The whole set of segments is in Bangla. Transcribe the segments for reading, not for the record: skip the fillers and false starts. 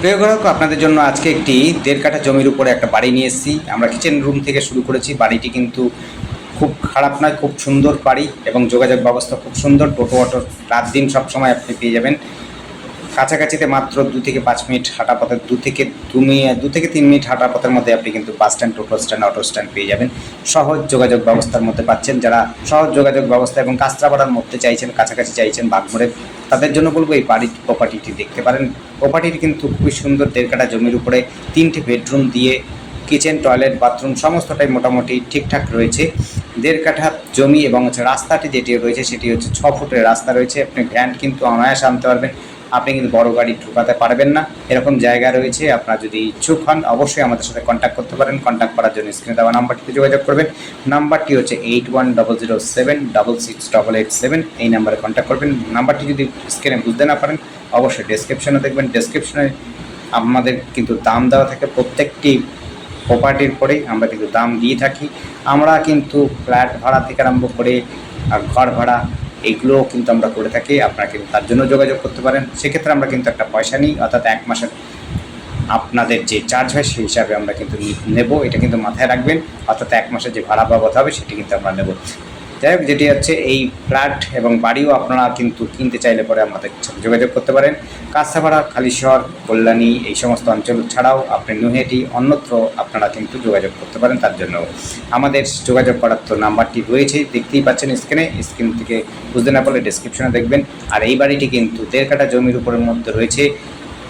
প্রিয় গ্রাহক, আপনাদের জন্য আজকে একটি 1.5 কাঠা জমির উপরে একটা বাড়ি নিয়ে এসেছি। আমরা কিচেন রুম থেকে শুরু করেছি। বাড়িটি কিন্তু খুব খারাপ নয়, খুব সুন্দর বাড়ি এবং যোগাযোগ ব্যবস্থা খুব সুন্দর। টোটো অটো রাত দিন সবসময় আপনি পেয়ে যাবেন। কাছাকাছিতে মাত্র 2 থেকে 5 মিনিট হাঁটা পথে, 2 থেকে 3 মিনিট হাঁটা পথের মধ্যে আপনি কিন্তু বাস স্ট্যান্ড, টোটো স্ট্যান্ড, অটো স্ট্যান্ড পেয়ে যাবেন। সহজ যোগাযোগ ব্যবস্থার মধ্যে পাচ্ছেন। যারা সহজ যোগাযোগ ব্যবস্থা এবং কাঁচরাপাড়ার মধ্যে চাইছেন, কাছাকাছি চাইছেন, বাগমোড়ে, তাদের জন্য বলবো এই বাড়ির প্রপার্টিটি দেখতে পারেন। প্রপার্টিটি কিন্তু খুবই সুন্দর। 1.5 কাঠা জমির উপরে 3টে বেডরুম দিয়ে কিচেন, টয়লেট, বাথরুম সমস্তটাই মোটামুটি ঠিকঠাক রয়েছে। 1.5 কাঠা জমি এবং রাস্তাটি যেটি রয়েছে সেটি হচ্ছে 6 ফুটের রাস্তা রয়েছে। আপনি ভ্যান কিন্তু অনায়াসে আনতে পারবেন। আপনি কিন্তু বড় গাড়ি ঢোকাতে পারবেন না, এরকম জায়গা রয়েছে। আপনারা যদি ইচ্ছুক হন অবশ্যই আমাদের সাথে কন্ট্যাক্ট করতে পারেন। কন্ট্যাক্ট করার জন্য স্ক্রিনে দেওয়া নাম্বারটিতে যোগাযোগ করবেন। নাম্বারটি হচ্ছে 8100766887। এই নাম্বারে কন্ট্যাক্ট করবেন। নাম্বারটি যদি স্ক্রিনে বুঝতে না পারেন অবশ্যই ডেসক্রিপশনে দেখবেন। ডেসক্রিপশনে আমাদের কিন্তু দাম দেওয়া থাকে। প্রত্যেকটি প্রপার্টির পরেই আমরা কিন্তু দাম দিয়ে থাকি। আমরা কিন্তু ফ্ল্যাট ভাড়া থেকে আরম্ভ করে ঘর ভাড়া এগুলোও কিন্তু আমরা করে থাকি। আপনারা কিন্তু তার জন্য যোগাযোগ করতে পারেন। সেক্ষেত্রে আমরা কিন্তু একটা পয়সা নিই, অর্থাৎ 1 মাসের আপনাদের যে চার্জ হয় সেই হিসাবে আমরা কিন্তু নেব। এটা কিন্তু মাথায় রাখবেন। অর্থাৎ 1 মাসের যে ভাড়া বাবদ হবে সেটি কিন্তু আমরা নেব। যাই হোক, যেটি হচ্ছে এই ফ্ল্যাট এবং বাড়িও আপনারা কিন্তু কিনতে চাইলে পরে আমাদের সাথে যোগাযোগ করতে পারেন। কাঁচরাপাড়া, কালীশহর, কল্যাণী এই সমস্ত অঞ্চল ছাড়াও আপনি নৈহাটি অন্যত্র আপনারা কিন্তু যোগাযোগ করতে পারেন। তার জন্য আমাদের যোগাযোগ করার তো নাম্বারটি রয়েছে, দেখতেই পাচ্ছেন স্ক্রিন থেকে বুঝতে না পারলে ডেসক্রিপশনে দেখবেন। আর এই বাড়িটি কিন্তু 1.5 কাঠা জমির উপরের মধ্যে রয়েছে।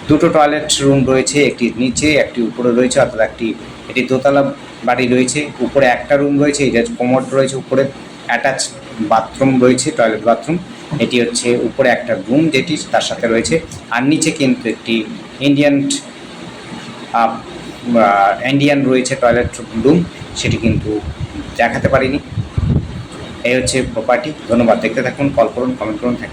2টো টয়লেট রুম রয়েছে, একটি নিচে একটি উপরে রয়েছে। অর্থাৎ এটি দোতলা বাড়ি রয়েছে। উপরে একটা রুম রয়েছে, এটা কোমোড রয়েছে। উপরে অ্যাটাচ বাথরুম রয়েছে, টয়লেট বাথরুম। এটি হচ্ছে উপরে একটা রুম যেটি তার সাথে রয়েছে। আর নিচে কিন্তু একটি ইন্ডিয়ান রয়েছে টয়লেট রুম, সেটি কিন্তু দেখাতে পারিনি। এই হচ্ছে প্রপার্টি। ধন্যবাদ। দেখতে থাকুন, কল করুন, কমেন্ট করুন। Thank you.